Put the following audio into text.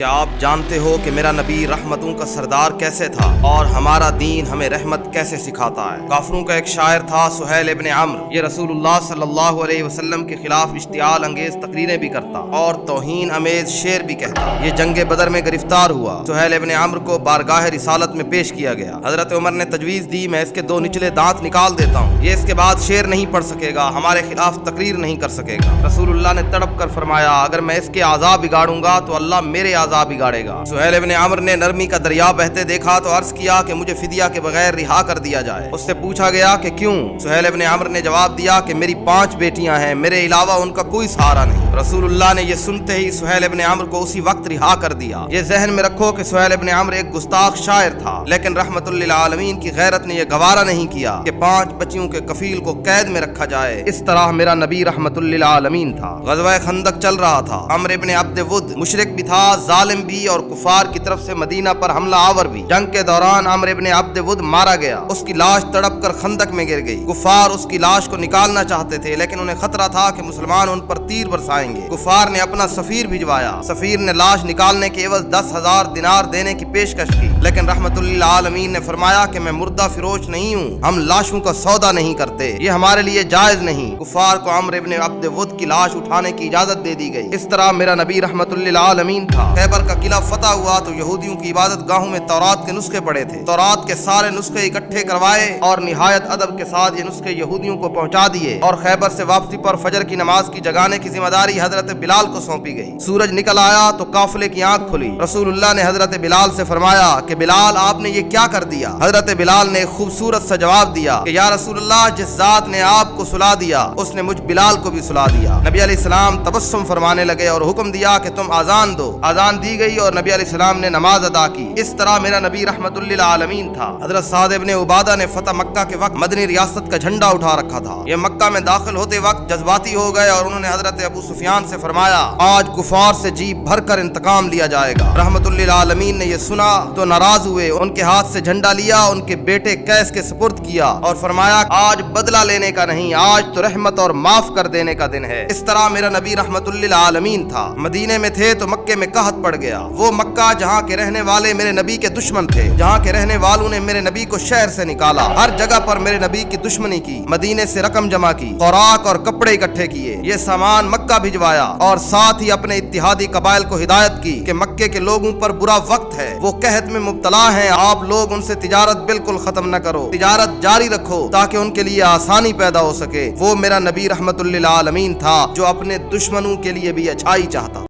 کیا آپ جانتے ہو کہ میرا نبی رحمتوں کا سردار کیسے تھا اور ہمارا دین ہمیں رحمت کیسے سکھاتا ہے؟ کافروں کا ایک شاعر تھا سہیل ابن عمرو، یہ رسول اللہ صلی اللہ علیہ وسلم کے خلاف اشتعال انگیز تقریریں بھی کرتا اور توہین امیز شعر بھی کہتا۔ یہ جنگ بدر میں گرفتار ہوا۔ سہیل ابن عمرو کو بارگاہ رسالت میں پیش کیا گیا۔ حضرت عمر نے تجویز دی، میں اس کے 2 نچلے دانت نکال دیتا ہوں، یہ اس کے بعد شعر نہیں پڑھ سکے گا، ہمارے خلاف تقریر نہیں کر سکے گا۔ رسول اللہ نے تڑپ کر فرمایا، اگر میں اس کے اعضاء بگاڑوں گا تو اللہ میرے اعضاء بگاڑے گا۔ سہیل ابن عمرو نے نرمی کا دریا بہتے دیکھا تو عرض کیا کہ مجھے فدیہ کے بغیر رہا کر دیا جائے۔ اس سے پوچھا گیا کہ کیوں؟ سہیل ابن عمرو نے جواب دیا کہ میری 5 بیٹیاں ہیں، میرے علاوہ ان کا کوئی سہارا نہیں۔ رسول اللہ نے یہ سنتے ہی سہیل ابن عمرو کو اسی وقت رہا کر دیا۔ یہ ذہن میں رکھو کہ سہیل ابن عمرو ایک گستاخ شاعر تھا، لیکن رحمت للعالمین کی غیرت نے یہ گوارا نہیں کیا کہ 5 بچیوں کے کفیل کو قید میں رکھا جائے۔ اس طرح میرا نبی رحمت للعالمین تھا۔ غزوہ خندق چل رہا تھا، عمرو ابن عبد ود مشرک بھی تھا، ظالم بھی، اور کفار کی طرف سے مدینہ پر حملہ آور بھی۔ جنگ کے دوران عمرو ابن عبد ود مارا گیا، اس کی لاش تڑپ کر خندق میں گر گئی۔ کفار اس کی لاش کو نکالنا چاہتے تھے، لیکن انہیں خطرہ تھا کہ مسلمان ان پر تیر برسائیں گے۔ کفار نے اپنا سفیر بھجوایا، سفیر نے لاش نکالنے کے عوض 10,000 دینار دینے کی پیشکش کی، لیکن رحمت للعالمین نے فرمایا کہ میں مردہ فروش نہیں ہوں، ہم لاشوں کا سودا نہیں کرتے، یہ ہمارے لیے جائز نہیں۔ کفار کو عمرو ابن عبد ود کی لاش اٹھانے کی اجازت دے دی گئی۔ اس طرح میرا نبی رحمت للعالمین تھا۔ خیبر کا قلعہ فتح ہوا تو یہودیوں کی عبادت گاہوں میں تورات کے نسخے پڑے تھے۔ تورات کے سارے نسخے اکٹھے کروائے اور نہایت ادب کے ساتھ یہ نسخے یہودیوں کو پہنچا دیے، اور خیبر سے واپسی پر فجر کی نماز کی جگانے کی ذمہ داری حضرت بلال کو سونپی گئی۔ سورج نکل آیا تو قافلے کی آنکھ کھلی۔ رسول اللہ نے حضرت بلال سے فرمایا کہ بلال آپ نے یہ کیا کر دیا؟ حضرت بلال نے ایک خوبصورت سا جواب دیا کہ یا رسول اللہ، جس ذات نے آپ کو سلا دیا اس نے مجھ بلال کو بھی سلا دیا۔ نبی علیہ السلام تبسم فرمانے لگے اور حکم دیا کہ تم اذان دو۔ اذان دی گئی اور نبی علیہ السلام نے نماز ادا کی۔ اس طرح میرا نبی رحمت للعالمین تھا۔ حضرت سعد ابن عبادہ نے فتح مکہ کے وقت مدنی ریاست کا جھنڈا اٹھا رکھا تھا۔ یہ مکہ میں داخل ہوتے وقت جذباتی ہو گئے اور انہوں نے حضرت ابو سفیان سے فرمایا، آج کفار سے جی بھر کر انتقام لیا جائے گا۔ رحمت للعالمین نے یہ سنا تو ناراض ہوئے، ان کے ہاتھ سے جھنڈا لیا، ان کے بیٹے قیس کے سپرد کیا اور فرمایا، آج بدلہ لینے کا نہیں، آج تو رحمت اور معاف کر دینے کا دن ہے۔ اس طرح میرا نبی رحمت للعالمین تھا۔ مدینے میں تھے تو مکے میں قحط پڑ گیا، وہ مکہ جہاں کے رہنے والے میرے نبی کے دشمن تھے، جہاں کے رہنے والوں نے میرے نبی کو شہر سے نکالا، ہر جگہ پر میرے نبی کی دشمنی کی، مدینے سے رقم جمع کی، خوراک اور کپڑے اکٹھے کیے، یہ سامان مکہ بھجوایا، اور ساتھ ہی اپنے اتحادی قبائل کو ہدایت کی کہ مکے کے لوگوں پر برا وقت ہے، وہ قحط میں مبتلا ہیں، آپ لوگ ان سے تجارت بالکل ختم نہ کرو، تجارت جاری رکھو تاکہ ان کے لیے آسانی پیدا ہو سکے۔ وہ میرا نبی رحمت للعالمین تھا جو اپنے دشمنوں کے لیے بھی اچھائی چاہتا۔